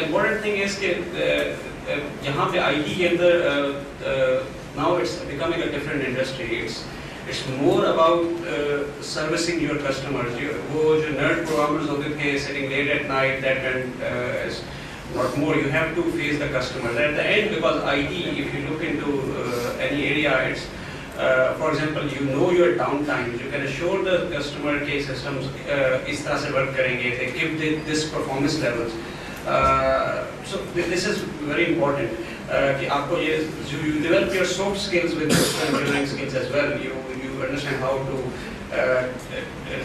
important thing is that यहाँ पे IT के अंदर now it's becoming a different industry. It's more about servicing your customers. वो जो nerd programmers होते थे sitting late at night, that is not more. You have to face the customers at the end, because IT, if you look into any area, it's for example, you know your downtime. You can assure the customer के systems इस तरह से work करेंगे. They give this performance levels. So this is very important. कि आपको ये you develop your soft skills with engineering skills as well. You understand how to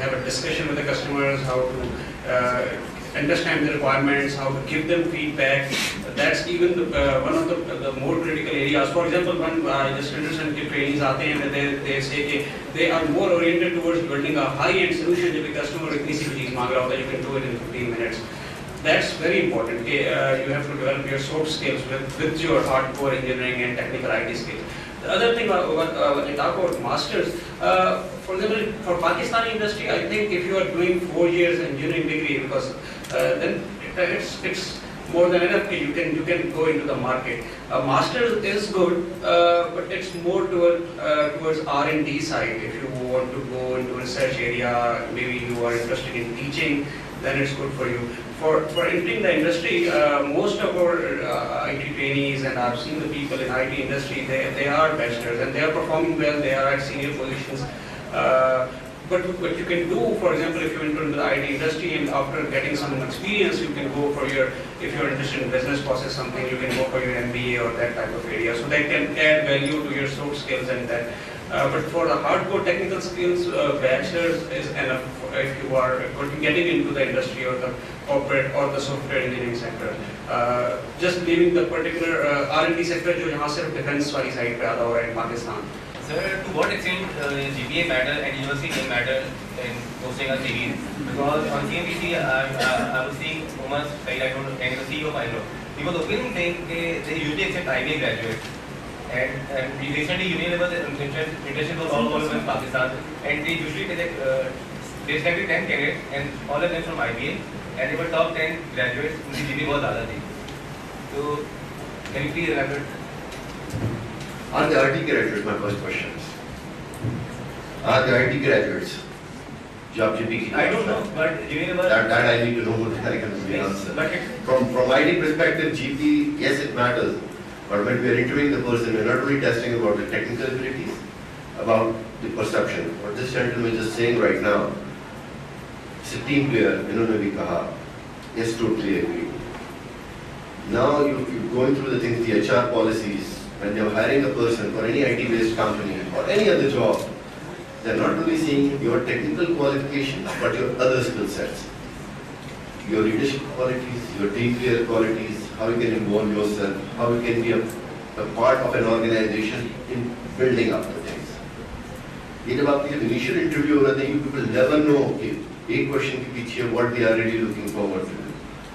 have a discussion with the customers, how to understand the requirements, how to give them feedback. That's even one of the more critical areas. For example, when I just understand कि trainees आते हैं and they say कि they are more oriented towards building a high-end solution. जब customer इतनी सी चीज़ मांग रहा होता है, you can do it in 15 minutes. That's very important. You have to develop your soft skills with your hardcore engineering and technical IT skills. The other thing when I talk about masters, for example, for Pakistani industry, I think if you are doing 4 years engineering degree, because then it's more than enough. You can go into the market. A master's is good, but it's more towards R&D side. If you want to go into research area, maybe you are interested in teaching, then it's good for you. For entering the industry, most of our IT trainees, and I've seen the people in IT industry, they are bachelors and they are performing well. They are at senior positions. But what you can do, for example, if you enter into the IT industry and after getting some experience, you can go for if you're interested in business process something, you can go for your MBA or that type of area. So that can add value to your soft skills and that. But for the hardcore technical skills, bachelor's is enough if you are getting into the industry or the corporate or the software engineering sector. Just leaving the particular R&D sector जो यहाँ सिर्फ defense वाली side पे आता हुआ है Pakistan. Sir, to what extent GPA matter and university can matter in posting a CV? Because on CNBC, I was seeing Umar Saeed, and the CEO of ILO. He was openly saying that they usually accept IBA graduates. And recently Unilever internship was all over in Pakistan, and they usually they selected 10 candidates, and all of them from IBA, and they were top 10 graduates. उनकी GPA बहुत ज़्यादा थी. So can you please elaborate? Are the IT graduates, my first question is? Are the IT graduates job GP? I don't know, but Unilever. That I need to know what I can really answer. But From IT perspective, GP, yes, it matters. But when we are interviewing the person, we are not only testing about the technical abilities, about the perception. What this gentleman is just saying right now, it's a team player, इन्होंने भी कहा, yes, totally agree. Now you're going through the things, the HR policies, when they're hiring a person for any IT-based company or any other job, they're not only seeing your technical qualifications, but your other skill sets. Your leadership qualities, your team player qualities, how you can involve yourself, how you can be a part of an organization in building up the things. ये जब आपकी जब initial interview हो रहा है, you people never know कि एक question के पीछे what they are really looking forward to.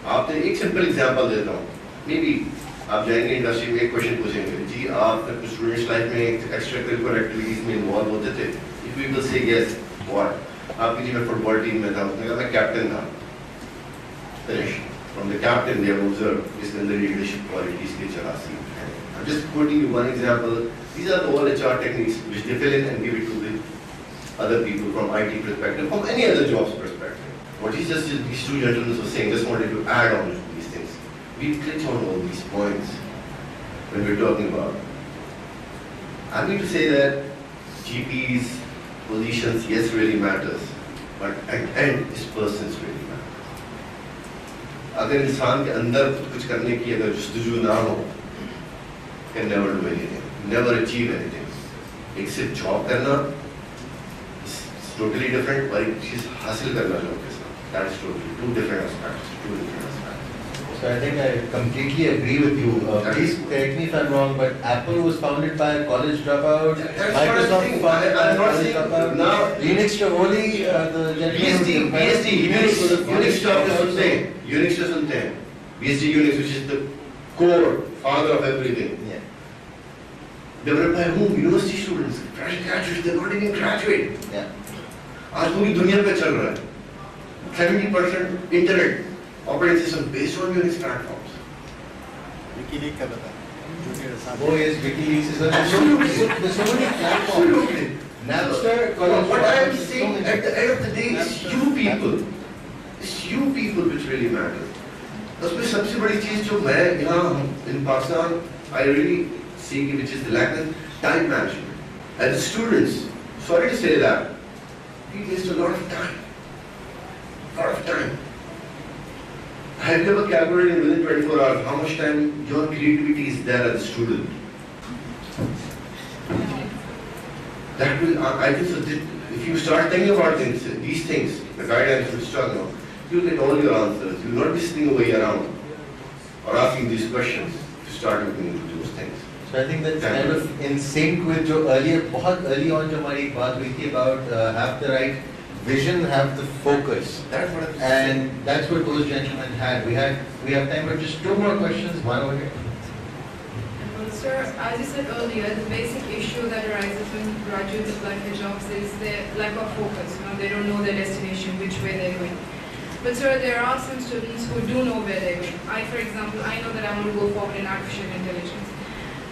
आपने एक simple example देता हूँ. Maybe आप जाएंगे इंडस्ट्री में एक क्वेश्चन पूछेंगे, जी आप अपने स्टूडेंट्स लाइफ में एक्स्ट्रा करिकुलर एक्टिविटीज में इन्वॉल्व होते थे? If people say yes, what? आपकी जी मैं फुटबॉल टीम में था, उसने कहा मैं कैप्टन था. Finish. From the captain, they have observed इसके अंदर leadership qualities की चलासी है. I'm just quoting you one example. These are the all HR techniques which they fill in and give it to the other people from IT perspective, from any other jobs perspective. What these two gentlemen were saying, just wanted to add on these things. We touch on all these points when we're talking about. I mean to say that GPs, positions, yes, really matters, but at the end, this person's really matters. अगर इंसान के अंदर कुछ करने की अगर जुस्तजू ना हो, can never do anything, never achieve anything. एक सिर्फ जॉब करना is totally different, और एक चीज हासिल करना जॉब के साथ, that is totally two different aspects. So I think I completely agree with you. Please correct me if I'm wrong, but Apple was founded by a college dropout. Microsoft founded by a college dropout. Now Linux Tavoli, the gentleman Unix to सुनते हैं. BSD Unix, which is the core, father of everything. Yeah. Developed by whom? University students, fresh graduates. They're not even graduate. Yeah. आज पूरी दुनिया पे चल रहा है. 70% internet operating system based on Unix platforms. विकीलीग का बता Oh yes, WikiLeaks is there's so many platforms. Absolutely. Napster, What I am saying, at the end of the day, it's you people. It's you people which really matter. उसमें सबसे बड़ी चीज जो मैं यहाँ in Pakistan, I really see which is the lack of time management. As students, sorry to say that, we waste a lot of time. Lot of time. Have you ever calculated within 24 hours how much time your creativity is there as a student? That will, I think, so if you start thinking about these things, the guidelines you're talking about, you'll get all your answers. You'll not be sitting away around or asking these questions. You start looking into those things. So I think that's kind of in sync with जो earlier, बहुत early on जो हमारी एक बात हुई थी about have the right vision, have the focus. That's what I'm saying. And that's what those gentlemen had. We have time for just two more questions. One over here. Well, sir, as you said earlier, the basic issue that arises when graduates apply for jobs is their lack of focus. You know, they don't know their destination, which way they're going. But sir, there are some students who do know where they're going. I, for example, I know that I want to go forward in artificial intelligence.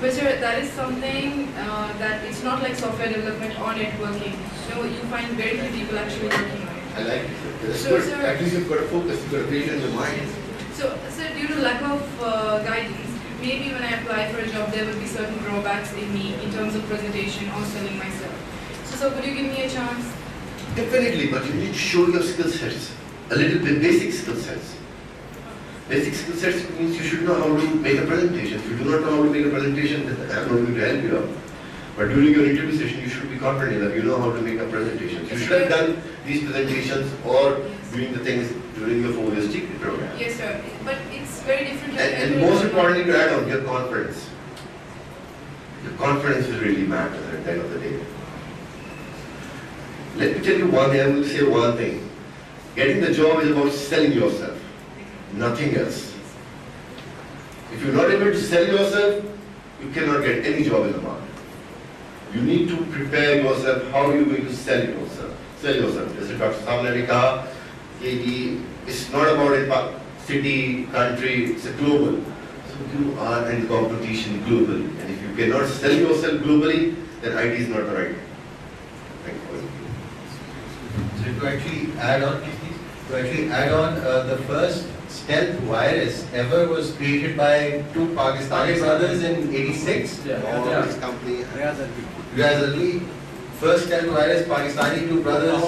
But sir, that is something that it's not like software development or networking. So you find very few people actually working on it. I like it. That's So, good. sir- At least you've got a focus, you've got a vision in your mind. So, sir, due to lack of guidance, maybe when I apply for a job, there will be certain drawbacks in me in terms of presentation or selling myself. So, would you give me a chance? Definitely, but you need to show your skill sets. A little bit basic skill sets. Basic skill sets means you should know how to make a presentation. If you do not know how to make a presentation, then I'm not going to help you out. But during your interview session, you should be confident that you know how to make a presentation. You should have done these presentations or doing the things during your 4 years degree program. Yes, sir. But it's very different. to And everyone. most importantly, to add on, your confidence. Your confidence will really matter at the end of the day. Let me tell you one thing, I will say one thing. Getting the job is about selling yourself, nothing else. If you're not able to sell yourself, you cannot get any job in the market. You need to prepare yourself how you're going to sell yourself. Sell yourself. As Dr. Samne ne kaha, it's not about a city, country, it's a global. So you are in competition globally. And if you cannot sell yourself globally, then IT is not the right thing for you. So to actually add on, the first stealth virus ever was created by two Pakistani brothers in '86. All this company. Riaz Ali, first stealth virus, Pakistani two brothers.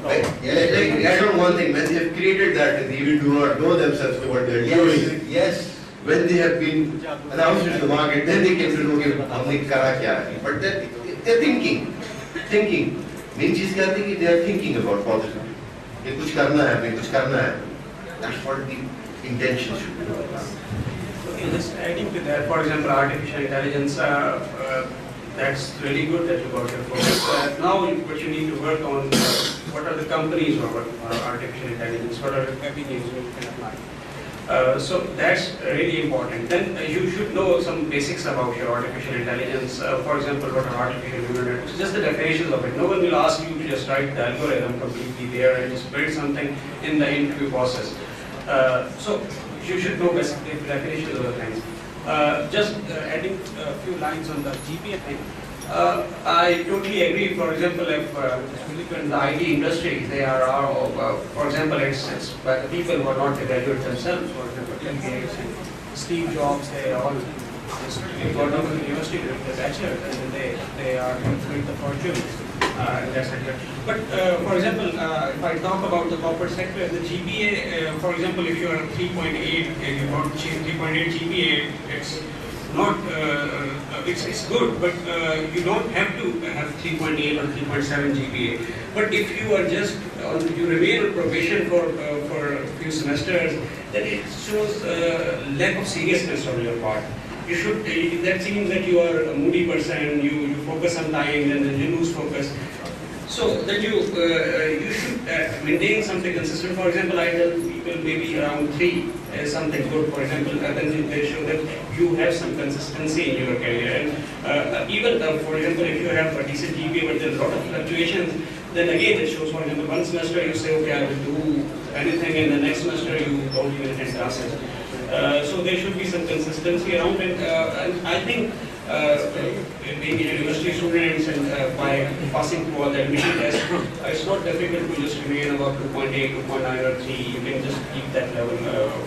Let me add on one thing. When they have created that, they even do not know themselves what they are doing. Yes. When they have been announced in the market, then they came to know that हमने करा क्या है. But they're thinking. Main चीज क्या थी कि they are thinking about positive. ये कुछ करना है, हमें कुछ करना है. That's what the intention should be. Okay, just adding to that, for example, artificial intelligence, that's really good that you got your focus. Now, what you need to work on, what are the companies who are working on artificial intelligence, what are the applications you can apply. So that's really important. Then you should know some basics about your artificial intelligence. For example, what are artificial neural networks? Just the definitions of it. No one will ask you to just write the algorithm completely there and just build something in the interview process. So you should know basic definitions of the things. Just adding a few lines on the GPA thing. I totally agree. For example, if you look in the IT industry, they are, for example, it's by the people who are not the graduates themselves. For example, Bill Gates and Steve Jobs, they all just got out of the university with the bachelor, and then they are doing the fortune. That's it. But for example, if I talk about the corporate sector, the GPA, for example, if you are 3.8 and you want to achieve 3.8 GPA, it's not, it's good, but you don't have to have 3.8 or 3.7 GPA. But if you are just, you remain on probation for a few semesters, then it shows lack of seriousness on your part. You should, that seems that you are a moody person, you focus sometimes and then you lose focus. So that you should maintain something consistent. For example, I tell people maybe around 3 is something good. For example, then they show that you have some consistency in your career. And even, for example, if you have a decent GPA but there are a lot of fluctuations, then again it shows, for example, one semester you say, okay, I will do anything, and the next semester you don't even attend classes. So there should be some consistency around it. And I think being a university students and by passing through all the admission tests, it's not difficult to just remain about 2.8, 2.9 or 3. You can just keep that level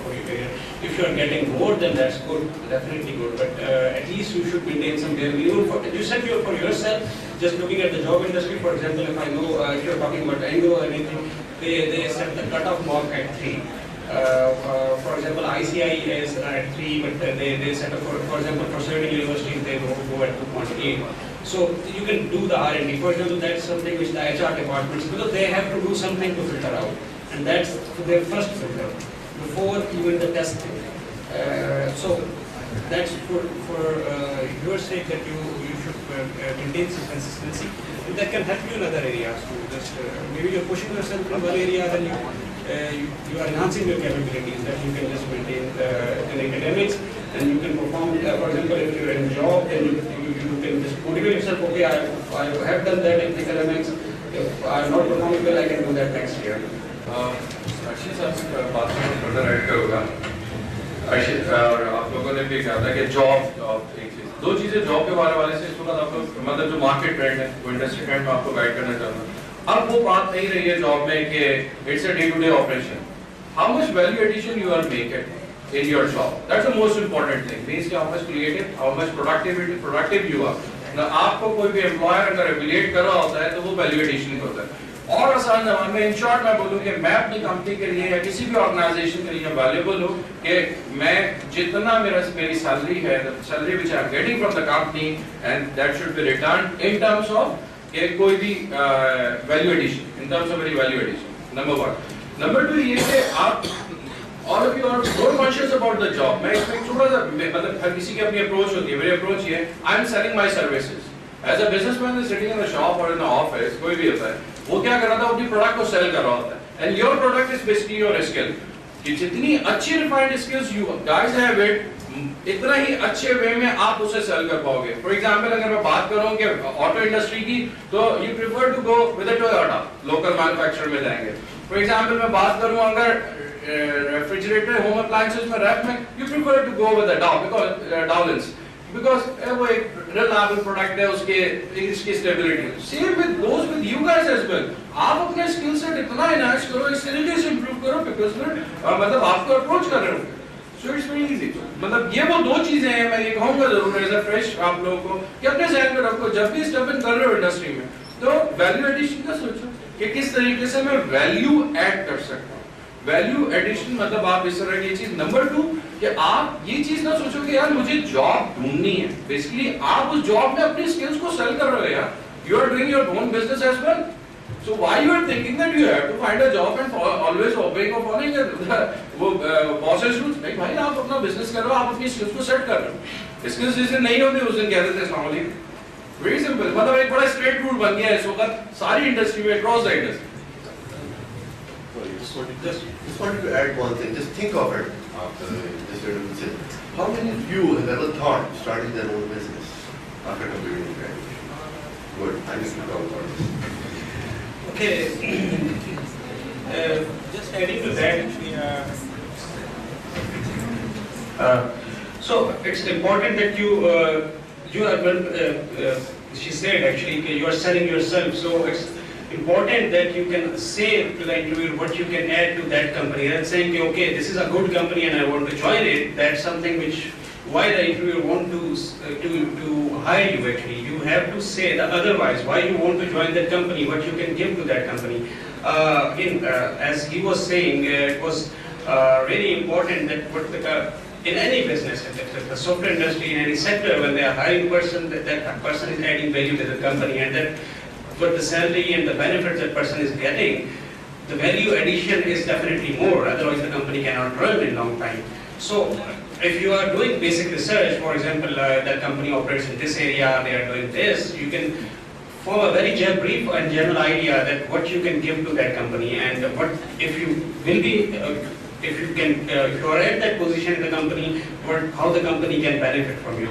for your career. If you are getting more, then that's good, definitely good. But at least you should maintain some bare minimum. You said for yourself, just looking at the job industry, for example, if I know if you're talking about Anglo or anything, they set the cutoff mark at 3. For example, ICI is at 3, but they set up, for example, for certain universities, they go at 2.8. So you can do the R&D. For example, that's something which the HR departments, because they have to do something to filter out. And that's their first filter, before even the testing. So that's for your sake that you should maintain some consistency. And that can help you in other areas too. Just maybe you're pushing yourself in one area, then you are enhancing your capabilities that you can just maintain in academics, and you can perform. For example, if you're in a job, then you can just motivate yourself. Okay, I have done that in academics. If I am not performing well, I can do that next year. अर्शित साहब बात में further add करूँगा। अर्शित और आप लोगों ने भी कहा था कि जॉब एक चीज़, दो चीज़ें जॉब के बारे से इसके बाद आप लोग मतलब जो मार्केट ट्रेंड है, वो इंडस्ट्री ट्रेंड में आपको गाइड करना चाहूँगा। अब वो बात नहीं रही है जॉब में कि it's a day to day operation. How much value addition you are making in your job? That's the most important thing. Means कि how much creative, how much productive you are. ना आपको कोई भी employer अगर evaluate कर रहा होता है तो वो value addition होता है। और आसान जबान में इन शॉर्ट मैं बोलूँ कि मैं अपनी कंपनी के लिए या किसी भी ऑर्गेनाइजेशन के लिए वैल्यूएबल हूँ कि मैं जितना मेरी सैलरी है, salary which I am getting from the company and that should be return in terms of कि कोई भी value addition, in terms of मेरी वैल्यू एडिशन, नंबर 1। नंबर 2 ये कि आप all of you are more conscious about the job. मैं इसमें छोटा सा मतलब हर किसी की अपनी अप्रोच होती है। मेरी अप्रोच ये है, I am selling my services. As a businessman is sitting in the shop or in the office, कोई भी होता है, वो क्या कर रहा था, अपनी प्रोडक्ट को सेल कर रहा होता है। And your product is basically your skill. कि जितनी अच्छी refined skills you guys have it, इतना ही अच्छे वे में आप उसे सेल कर पाओगे। For example, अगर मैं बात करूँ कि ऑटो इंडस्ट्री की, तो you prefer to go with a Toyota, local manufacturer में जाएंगे। For example, मैं बात करूँ अगर रेफ्रिजरेटर होम अप्लायंसेस में रैप में you prefer to go with a Dowlins because वो एक reliable product है, उसके इसकी stability। Same with goes with you guys as well। आप अपने skill set इतना enhance करो, facilities improve करो because मतलब आपको approach कर रहे हो। So it's very easy। मतलब ये वो दो चीजें हैं, मैं ये कहूँगा जरूर एज अ फ्रेश आप लोगों को कि अपने ज़हन में रखो जब भी स्टेप इन कर रहे हो इंडस्ट्री में, तो वैल्यू एडिशन का सोचो कि किस तरीके से मैं वैल्यू ऐड कर सकता हूँ। वैल्यू एडिशन मतलब आप इस तरह की चीज। नंबर 2 कि आप ये चीज ना सोचो कि यार मुझे जॉब ढूंढनी है, बेसिकली आप उस जॉब में अपनी स्किल्स को सेल कर रहे हो यार। You are doing your own business as well, so why you are thinking that you have to find a job and always obeying और फॉलोइंग वो बॉसेस रूल्स। नहीं भाई, आप अपना बिजनेस कर रहे हो, आप अपनी स्किल्स को सेट कर रहे हो। स्किल्स जिस दिन नहीं होती उस दिन कह देते हैं अस्सलाम वालेकुम। वेरी सिंपल, मतलब एक बड़ा स्ट्रेट रूल बन गया है इस वक्त सारी इंडस्ट्री में, across the industry. Just wanted to add one thing. Just think of it after this gentleman said. How many of you have ever thought of starting their own business after completing graduation? Good. I need to talk about this. Okay. Just adding to that, so it's important that you are she said actually you are selling yourself, so it's important that you can say to the interviewer what you can add to that company. Rather saying okay, this is a good company and I want to join it, that's something which why the interviewer want to hire you. Actually you have to say the otherwise why you want to join that company, what you can give to that company. Again, as he was saying, it was really important that what in any business, the software industry, in any sector, when they are hiring person, that person is adding value to the company, and that what the salary and the benefits that person is getting, the value addition is definitely more, otherwise the company cannot run in long time. So if you are doing basic research, for example, that company operates in this area, they are doing this, you can form a very brief and general idea that what you can give to that company, and what if you will be if you are at that position in the company, how the company can benefit from you.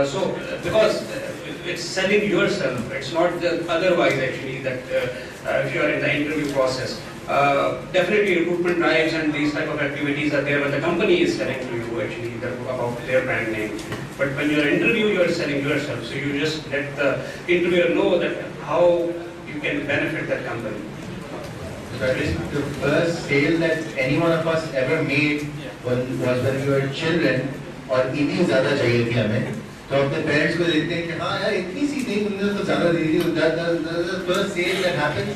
So because it's selling yourself, it's not otherwise actually that if you are in the interview process. Definitely recruitment drives and these type of activities are there when the company is selling to you actually about their brand name. But when you're interview, you're selling yourself. So you just let the interviewer know that how you can benefit that company. That is the first sale that any one of us ever made was when we were children और इतनी ज़्यादा चाहिए थी हमें तो अपने parents को देखते हैं कि हाँ यार इतनी सी नहीं उन्होंने तो ज़्यादा दे दी the first sale that happens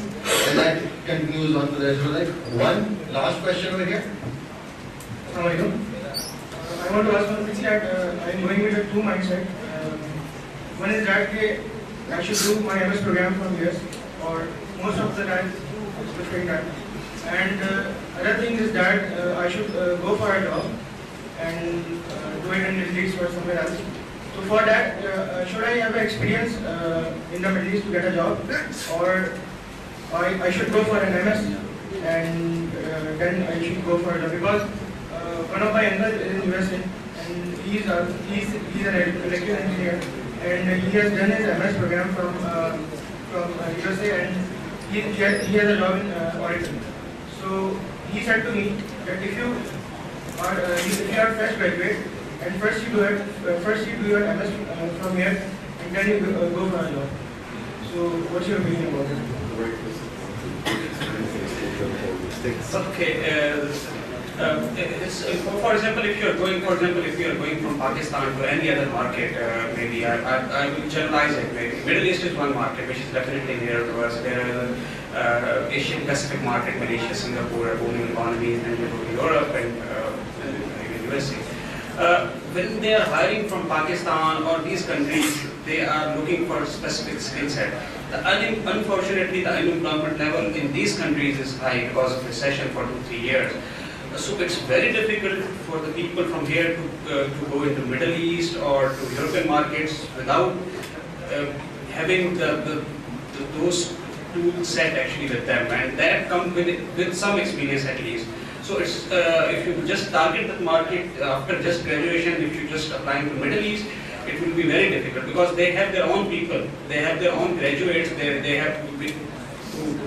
and that continues on to the rest of life. One last question over here. Assalamualaikum. I want to ask one thing that I am going with a two mindset. One is that I should do my MS program from US or most of the time, specific time. And other thing is that I should go for a job and do it in the Middle East or somewhere else. So for that, should I have experience in the Middle East to get a job, or I should go for an MS and then I should go for a job? Because one of my uncles is in USA and he's an electrical engineer and he has done his MS program from USA and he has a job in Oregon. So he said to me that if you are fresh graduate and first you do your MS from here and then you go for a job. So what's your opinion about it? Okay. It's, for example, if you are going from Pakistan to any other market, maybe I will generalize it. Maybe Middle East is one market which is definitely near to us. There is Asian Pacific market, Malaysia, Singapore, booming economies, and you go to Europe and even USA. When they are hiring from Pakistan or these countries, they are looking for specific skill set. Unfortunately, the unemployment level in these countries is high because of recession for 2-3 years. So it's very difficult for the people from here to go into Middle East or to European markets without having those tools set actually with them, and that comes with some experience at least. So it's if you just target that market after just graduation, if you just applying to Middle East, it will be very difficult because they have their own people, they have their own graduates, they have to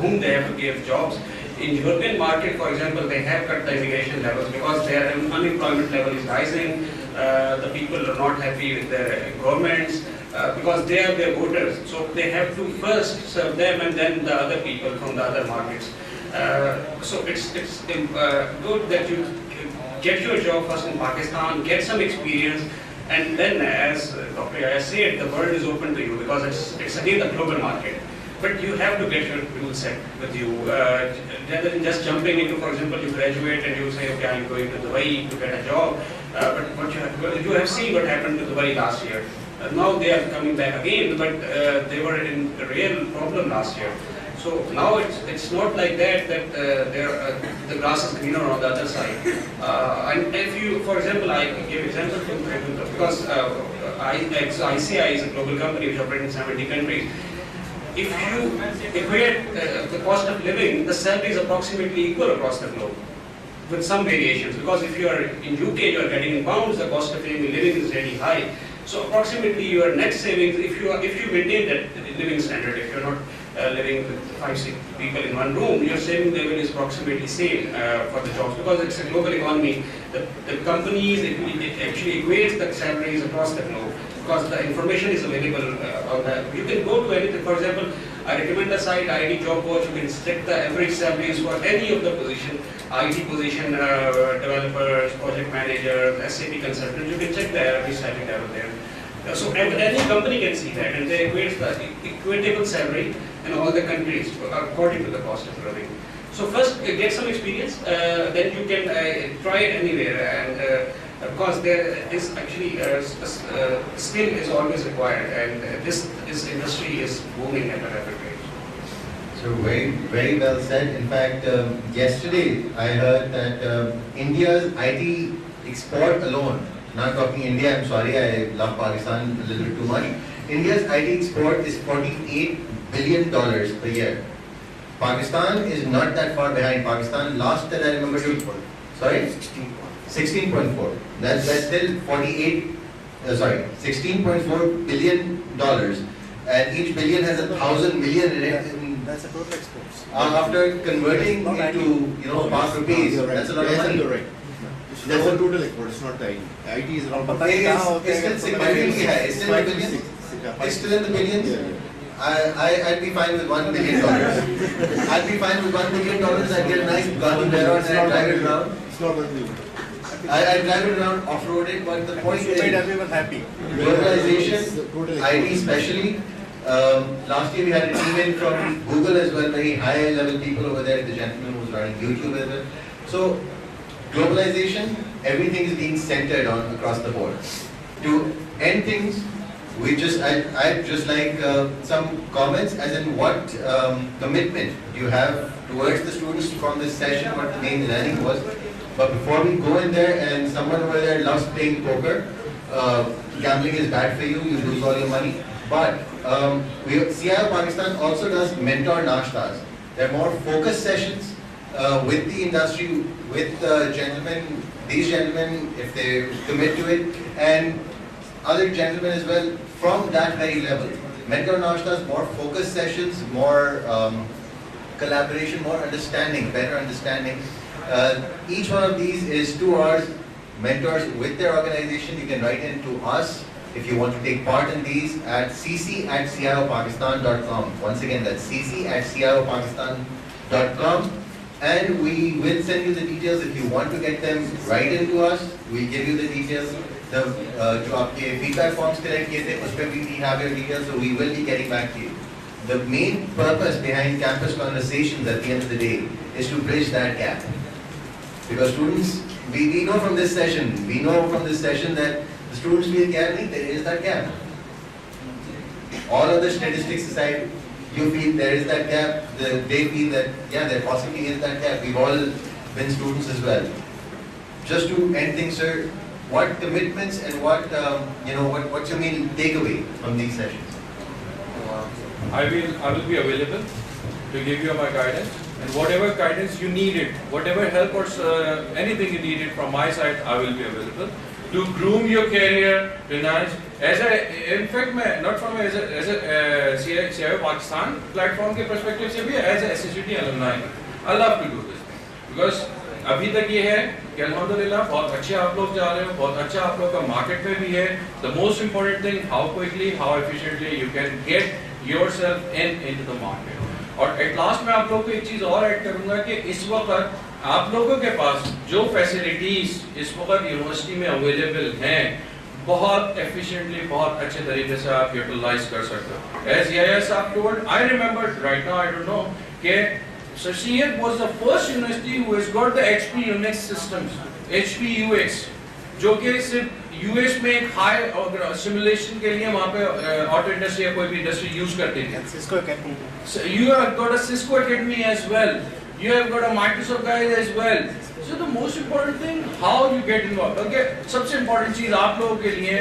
whom they have to give jobs. In European market, for example, they have cut the immigration levels because their unemployment level is rising. The people are not happy with their governments because they are their voters. So they have to first serve them and then the other people from the other markets. So it's good that you get your job first in Pakistan, get some experience, and then, as Dr. Yahya said, the world is open to you because it's again the global market. But you have to get your tool set with you. Rather than just jumping into, for example, you graduate and you say, okay, I'm going to Dubai to get a job. But what you have seen what happened to Dubai last year. Now they are coming back again, but they were in a real problem last year. So now it's not like that the grass is greener on the other side. And if you, for example, I give example because ICI is a global company which operates in 70 countries. If you equate the cost of living, the salary is approximately equal across the globe, with some variations. Because if you are in UK, you are getting in pounds, the cost of living is really high. So approximately your net savings, if you maintain that living standard, if you are not living with 5-6 people in one room, your saving level is approximately same for the jobs because it's a global economy. The companies actually equate the salaries across the globe. Because the information is available on that. You can go to anything. For example, I recommend the site ID Job Watch. You can check the average salaries for any of the position, IT position, developers, project managers, SAP consultants. You can check the average salary level there. So any company can see that, and they equate the equitable salary in all the countries according to the cost of living. So first get some experience, then you can try it anywhere, and because there is actually skill is always required, and this industry is booming at a rapid rate. So very well said. In fact, yesterday I heard that India's IT export alone, not talking India, I'm sorry, I love Pakistan a little bit too much. India's IT export is $48 billion per year. Pakistan is not that far behind. Pakistan, last that I remember, sorry? 16.4. That's still 16.4 billion dollars, and each billion has 1,000 million in it. In That's a total exports. After converting into fast rupees, that's a lot of Yes, money. you're right. That's a total export, it's not the IT. IT is around. It's still significantly high. It's still in the billions. It's still in the billions. I'd be fine with $1 billion. I'd be fine with $1 billion. I'd get a nice Bugatti Veyron and I'd drive it around. It's not going to be. I'd drive it around off-roaded, but the point You made is, everyone happy. globalization, Total IT especially. Last year we had a team in from Google as well, very high-level people over there. The gentleman who was running YouTube as well. So, globalization, everything is being centered on across the board. To end things, I'd just like some comments as in what commitment you have towards the students from this session, what the main learning was. But before we go in there, and someone over there loves playing poker, gambling is bad for you, you lose all your money. But CIO Pakistan also does mentor nashtas. They're more focused sessions with the industry, with these gentlemen, if they commit to it, and other gentlemen as well from that very level. Mentor nashtas, more focused sessions, more collaboration, more understanding, better understanding. Each one of these is 2 hours mentors with their organization. You can write in to us if you want to take part in these at cc@ciopakistan.com. Once again, that's cc@ciopakistan.com. And we will send you the details. If you want to get them, write into us. We'll give you the details. जो आपके feedback forms collect किए थे, उस पर we have your details, so we will be getting back to you. The main purpose behind campus conversations at the end of the day is to bridge that gap. Because students, we know from this session, that the students feel there is that gap. All other statistics aside, you feel there is that gap, they feel that, yeah, there possibly is that gap. We've all been students as well. Just to end things, sir, what commitments and what's your main takeaway from these sessions? I will be available to give you my guidance, and whatever guidance you needed, whatever help or anything you needed from my side, I will be available to groom your career, to enhance. In fact, not from as a CIO Pakistan platform के perspective से भी, as a SSUT alumni, I love to do this thing because अभी तक ये है कि अल्हम्दुलिल्लाह बहुत अच्छे आप लोग जा रहे हो, बहुत अच्छा आप लोग का मार्केट में भी है. The most important thing, how quickly, how efficiently you can get yourself into the market. और at last मैं आप लोग को एक चीज़ और ऐड करूँगा कि इस वक्त आप लोगों के पास जो फैसिलिटीज इस वक्त यूनिवर्सिटी में अवेलेबल हैं, बहुत efficiently, बहुत अच्छे तरीके से आप यूटिलाइज कर सकते हो. As Yahya Saab told, I remember right now, I don't know, कि Sir CIET was the first university who has got the HP Unix systems, HP UX, जो कि सिर्फ US में एक हाई सिमुलेशन के लिए वहाँ पे ऑटो इंडस्ट्री या कोई भी इंडस्ट्री यूज करती है. Cisco Academy. So you have got a Cisco Academy as well. You have got a Microsoft guys as well. So the most important thing, how you get involved. Okay, सबसे important चीज आप लोगों के लिए,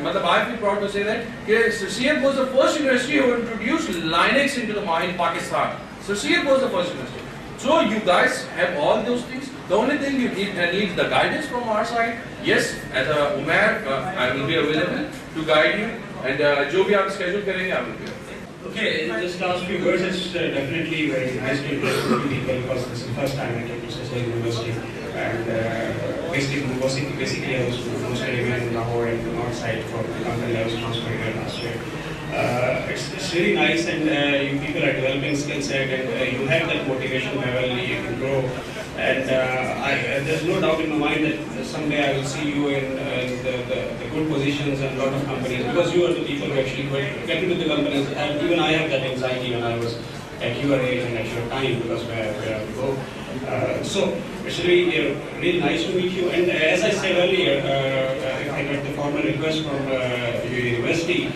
मतलब I feel proud to say that कि CIET was the first university who introduced Linux into the in Pakistan. So CIET was the first university. So you guys have all those things. The only thing you need the guidance from our side. Yes, as a Umair, I will be available to guide you, and जो भी आप schedule करेंगे, I will be available. Okay, just last few words. It's definitely very nice to interact with you people because this is the first time I came to such a university. And basically I was studying in Lahore and the north side for the company I was transferred here last year. It's really nice, and you people are developing skill set, and you have that motivation level, you can grow. And there's no doubt in my mind that someday I will see you in the good positions and a lot of companies, because you are the people who actually get into the companies. And even I have that anxiety when I was at your age and at your time, because where I will go. So it's really nice to meet you. And as I said earlier, if I got the formal request from your university,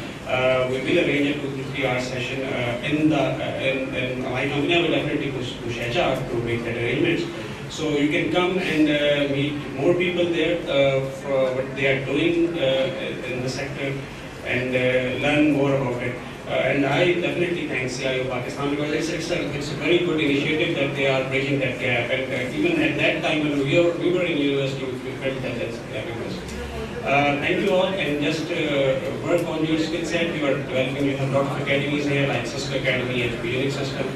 we will arrange a 2 to 3 hour session in my company. I will definitely push HR to make that arrangements. So you can come and meet more people there for what they are doing in the sector and learn more about it. And I definitely thank CIO Pakistan because it's a very good initiative that they are bridging that gap. And even at that time when we were in university, we felt that that's a gap. Thank you all, and just work on your skill set. You are developing, you have a lot of academies here like Cisco Academy and Unix system.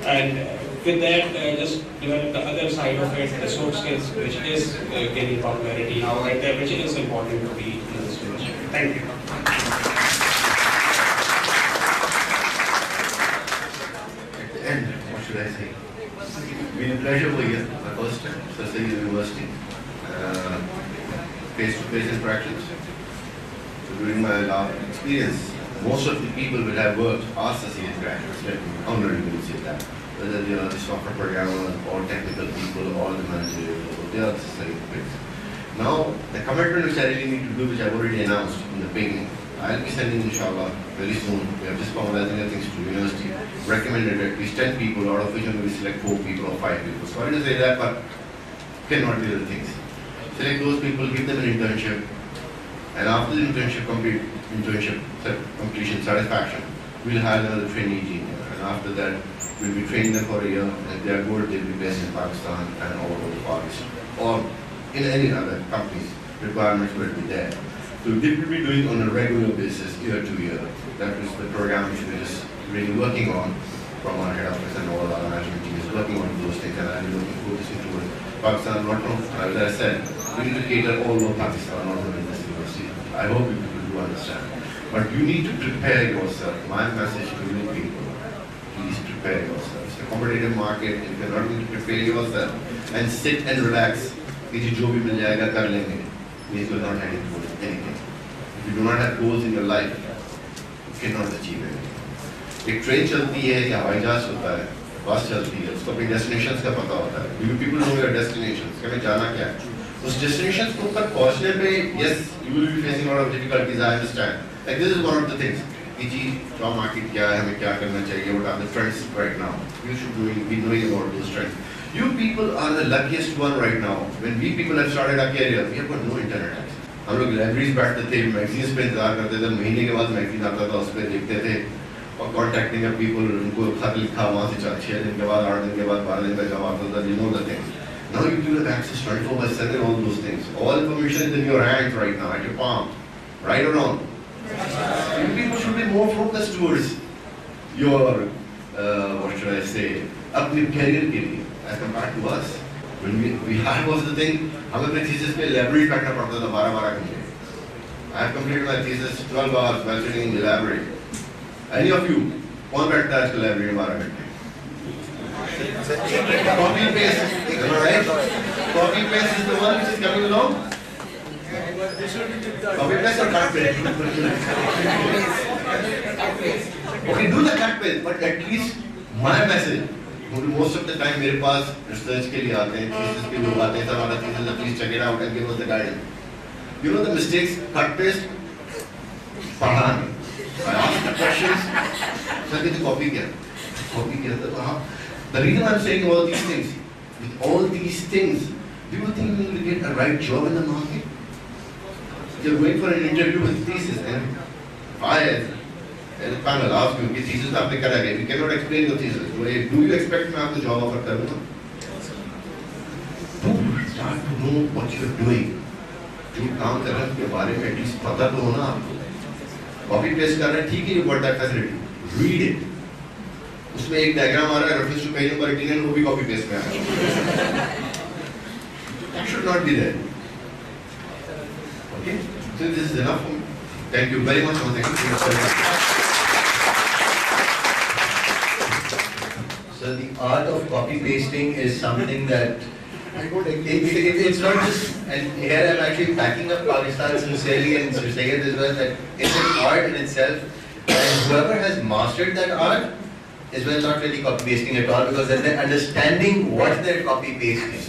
And with that, just develop the other side of it, the soft skills, which is gaining popularity now, and which is important to be in this industry. Thank you. At the end, what should I say? It's been a pleasure over here, my first time, Sir Syed University, face-to-face interactions. So during my experience, most of the people will have worked are Sir Syed graduates, let me honorably say that. Whether they are the software programmers or technical people or the managerial level, they are the Sir Syed kids. Now, the commitment which I really need to do, which I've already announced in the beginning, I'll be sending inshallah very soon. We are just formalizing the things to the university. Recommended at least 10 people, out of which I'm going to select 4 people or 5 people. Sorry to say that, but cannot be the things. Select those people, give them an internship, and after the internship completion satisfaction, we'll hire another trainee engineer. And after that, we'll be training them for a year. And if they are good, they'll be based in Pakistan and all over the Far East, or in any other companies. Requirements will be there. So they will be doing on a regular basis, year to year. That is the program which we're just really working on from our head office, and all our management team is working on those things, and I'm looking forward to seeing Pakistan, not from, as I said, we need to cater all over Pakistan, not only in this university. I hope you people do understand. But you need to prepare yourself. My message to you people, please prepare yourself. It's a competitive market. If you're not going to prepare yourself and sit and relax, कि जो भी मिल जाएगा कर लेंगे, means you're not heading towards anything. If you do not have goals in your life, you cannot achieve anything. एक train चलती है या हवाई जहाज होता है, बस चलती है, उसको अपनी डेस्टिनेशंस का पता होता है. You people know your destinations. कि हमें जाना क्या है? उस डेस्टिनेशंस को ऊपर पहुंचने पे, yes, you will be facing a lot of difficulties. I understand. Like this is one of the things. कि जी job market क्या है, हमें क्या करना चाहिए? What are the trends right now? You should be knowing about those trends. You people are the luckiest one right now. When we people have started our career, we have got no internet access. हम लोग libraries बैठते थे, magazines पे इंतजार करते थे, महीने के बाद मैगजीन आता था, उस पर देखते थे और कॉन्टैक्टिंग पीपल, उनको खत लिखा वहाँ से 6 दिन के बाद, 8 दिन के बाद, 12 दिन का जवाब आता था. You know the things. Now you do have access 24/7 all those things. All information is in your hands right now, at your palm. Right or wrong? You people should be more focused towards your, what should I say, अपने career के लिए, as compared to us. When we had was the thing, हमें अपने thesis पे library बैठना पड़ता था 12 घंटे. I have completed my thesis 12 hours while sitting in the library. Any of you, कौन बैठता है इसके library में 12 घंटे? Copy paste, am I right? Copy paste is the one which is coming along. Copy paste or cut paste? Okay, do the cut paste, but at least my message. Most of the time मेरे पास research के लिए आते हैं, thesis के लोग आते हैं, सब आते हैं, please check it out and give us the guidance. You know the mistakes, cut paste, पढ़ाना. I ask the questions, sir कितनी copy किया? Copy किया था तो हाँ. The reason I'm saying all these things, with all these things, do you think you will get a right job in the market? You're going for an interview with thesis, and I, as a panel, ask you, which thesis आपने करा है? You cannot explain your thesis. Do you expect मैं आपको job offer करूँगा? Start to know what you're doing. जो काम कर रहे हैं उसके बारे में at least पता तो होना आपको. Copy paste कर रहे हैं, ठीक है, you got that facility. Read it. उसमें एक डायग्राम आ रहा है, reference to page number 18, वो भी copy paste में आ रहा है. That should not be there. Okay? So this is enough for me. Thank you very much. So the art of copy pasting is something that it's not just, and here I'm actually backing up Pakistan sincerely and Sir Syed as well, that it's an art in itself, and whoever has mastered that art is well not really copy pasting at all, because then they're understanding what they're copy pasting.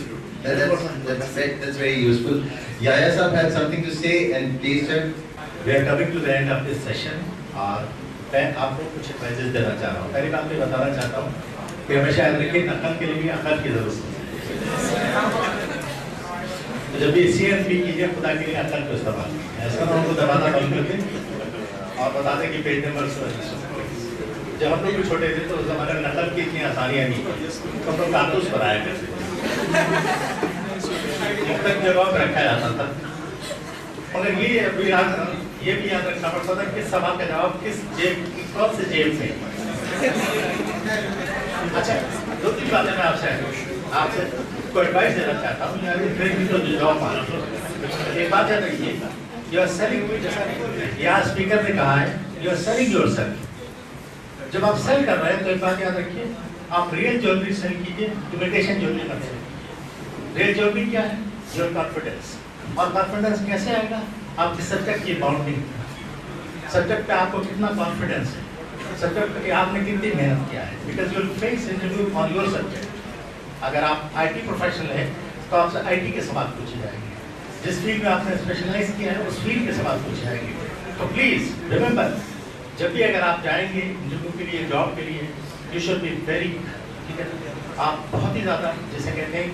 That's very useful. Yahya Sahab had something to say, and please sir. We are coming to the end of this session और मैं आपको कुछ message देना चाह रहा हूँ. पहली बात मैं बताना चाहता हूँ कि हमेशा याद रखिए नकल के लिए भी अकल की जरूरत है. तो जब भी CNP कीजिए खुदा के लिए अकल को इस्तेमाल कीजिए. ऐसा ना उनको दबाना बंद कर दें और बता दें कि पेज नंबर जब हम लोग भी छोटे थे तो उस जमाने में नकल की इतनी आसानियाँ नहीं थी. तो हम लोग कारतूस बनाया करते थे. मुख्तलिफ जगहों पर रखा जाता था. मगर ये भी याद रखना पड़ता था कि सवाल का जवाब किस जेब, कौन से जेब में अच्छा, दो तीन बातें मैं आपसे कोई एडवाइस देना चाहता हूँ। तो जॉब एक बात याद रखिए, यू आर सेलिंग, यहाँ स्पीकर ने कहा है यू आर सेलिंग योरसेल्फ। जब आप सेल कर रहे हैं तो एक बात याद रखिए, आप रियल ज्वेलरी सेल कीजिए, इमिटेशन ज्वेलरी मत सेल। रियल ज्वेलरी क्या है? Your confidence. और कॉन्फिडेंस कैसे आएगा? आपके सब्जेक्ट की बाउंडिंग, सब्जेक्ट पे आपको कितना कॉन्फिडेंस है, सब्जेक्ट पे आपने कितनी मेहनत किया है, because you will face interview on your subject. अगर आप आईटी प्रोफेशनल है तो आपसे आईटी के सवाल पूछे जाएंगे, जिस फील्ड में आपने स्पेशलाइज किया है उस फील्ड के सवाल पूछे जाएंगे। तो प्लीज रिमेंबर, जब भी अगर आप जाएंगे इंटरव्यू के लिए, जॉब के लिए, यू शुड बी वेरी, ठीक है, आप बहुत ही ज़्यादा जैसे कहते हैं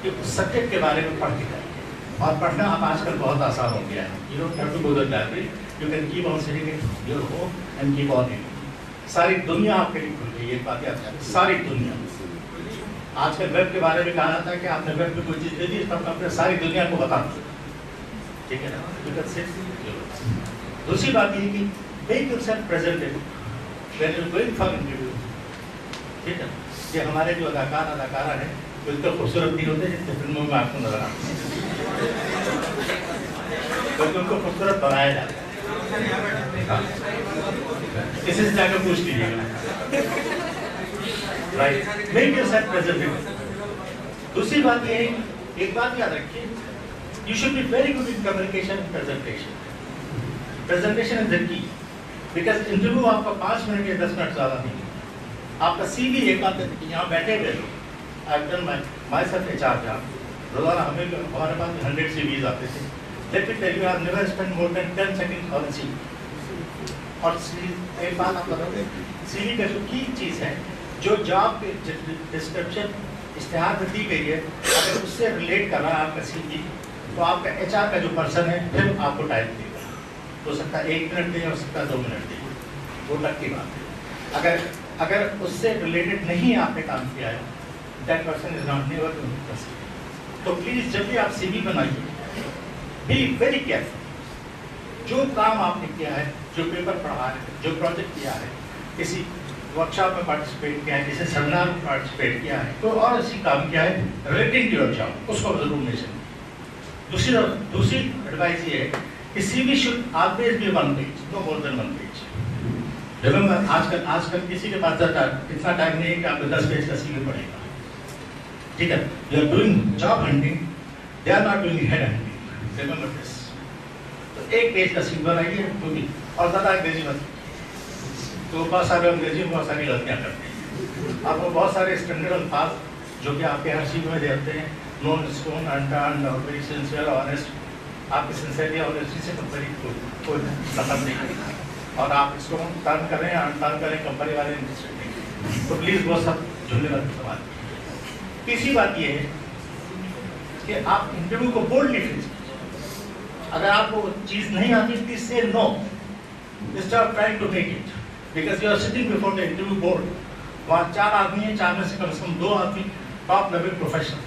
कि उस सब्जेक्ट के बारे में पढ़ के जाएंगे। और पढ़ना अब आजकल बहुत आसान हो गया है। You don't have to go to the library, you can keep on sitting in your home and keep on reading. सारी दुनिया आपके लिए खुल गई है, एक बात याद रखिए, सारी दुनिया। आजकल वेब के बारे में कहा जाता है कि आपने वेब पे कोई चीज़ दे दी तो आपने सारी दुनिया को बता दो, ठीक है ना। दूसरी बात ये कि make yourself presentable when you going for interview, ठीक है। ये हमारे जो अदाकारा है वो इतना खूबसूरत नहीं होते जितने फिल्मों में आपको नजर आते हैं, बल्कि उनको खूबसूरत बनाया जाता है। किसी से जाकर पूछ लीजिएगा, राइट, मेक योरसेल्फ प्रेजेंटेबल। दूसरी बात ये है, एक बात याद रखिए, you should be very good in communication and presentation. Presentation is the key, because interview आपका 5 मिनट या 10 मिनट ज़्यादा नहीं है। आपका सीवी एक बात है, यहाँ बैठे हुए लोग, I have done myself HR job, रोजाना हमारे पास 100 सीवीज आते थे। Let me tell you, I have never spent more than 10 seconds on CV. और एक बात आप बताओगे, सीवी का जो की चीज़ है, जो जॉब के डिस्क्रिप्शन इश्तिहार में दी गई है, अगर उससे रिलेट कर रहा है आपका सीवी, तो आपका एचआर का जो पर्सन है फिर आपको टाइम देगा। हो सकता है 1 मिनट दे, हो सकता है 2 मिनट दे, वो तक की बात है। अगर उससे रिलेटेड नहीं आपने काम किया है, that person is not never to be considered. तो प्लीज जब भी आप सीवी बनाइए, बी वेरी केयरफुल। जो काम आपने किया है, जो पेपर पढ़ा है, जो प्रोजेक्ट किया है, किसी वर्कशॉप में पार्टिसिपेट किया है, किसी सेमिनार में पार्टिसिपेट किया है, तो और ऐसी काम किया है रिलेटिंग टू योर जॉब, उसको जरूर मेंशन। दूसरी एडवाइस ये है कि CV should always be 1 page, no more than 1 page. Remember, आजकल किसी के पास इतना टाइम नहीं है कि आपको 10 पेज का सीवी पढ़ेगा, ठीक है। You are doing job hunting, they are not doing head hunting, remember this. तो 1 पेज का सीवी बनाइए, वो भी, और ज़्यादा अंग्रेजी मत, तो बहुत सारे अंग्रेजी में बहुत सारी गलतियाँ करते हैं। आपको बहुत सारे स्टैंडर्ड अल्फाज जो कि आपके हर सीवी में देते हैं, नोन स्टोन अनटर्न और वेरी सिंसियर ऑनेस्ट, आपकी सिंसियरिटी और ऑनेस्टी से कंपनी कोई मतलब नहीं है। और आप इसको टर्न करें या अनटर्न करें, कंपनी वाले इंटरेस्टेड नहीं, तो प्लीज़ वो सब झूलने वाले सवाल। तीसरी बात ये है कि आप इंटरव्यू को बोल्डली फेस कीजिए। अगर आपको चीज़ नहीं आती, please say no, instead of trying to make it, because you are sitting before the interview board. वहाँ 4 आदमी हैं, 4 में से कम 2 आदमी टॉप लेवल प्रोफेशनल,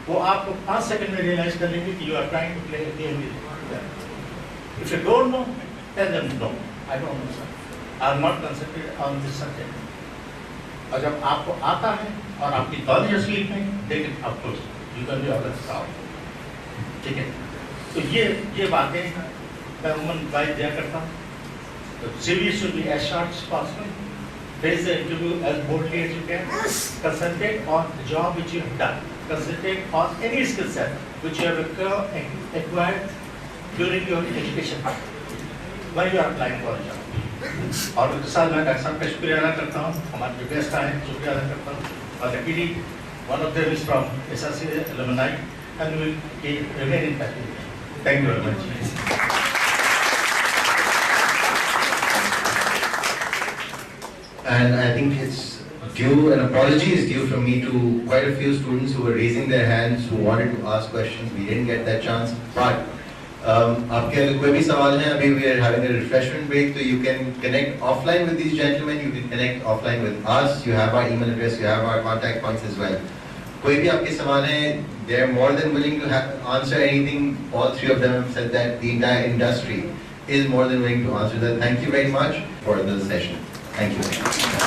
वो आपको 5 सेकंड में रियलाइज कर लेंगे कि you are trying to play a game with. If you don't know, tell them no, I don't know sir, I am not concentrated on this subject। और जब आपको आता है और आपकी नॉलेज असली में, लेकिन of course you can be always proud, ठीक है। तो ये बातें मैं उमन एडवाइस दिया करता हूँ। तो CV should be as short as possible, face the interview as boldly as you can, concentrate on the job which you have done, concentrate on any skill set which you have acquired during your education when you are applying for a job। और उसके साथ मैं doctor साहब का शुक्रिया अदा करता हूँ, हमारे जो गेस्ट आए हैं शुक्रिया अदा करता हूँ, और luckily one of them is from SRC alumni and we will remain in touch with them। Thank you very much। And I think it's due, an apology is due from me to quite a few students who were raising their hands, who wanted to ask questions. We didn't get that chance, but आपके अगर कोई भी सवाल है, अभी we are having a refreshment break, so you can connect offline with these gentlemen, you can connect offline with us, you have our email address, you have our contact points as well. कोई भी आपके सवाल हैं, they are more than willing to answer anything. All 3 of them have said that the entire industry is more than willing to answer that. Thank you very much for the session. Thank you.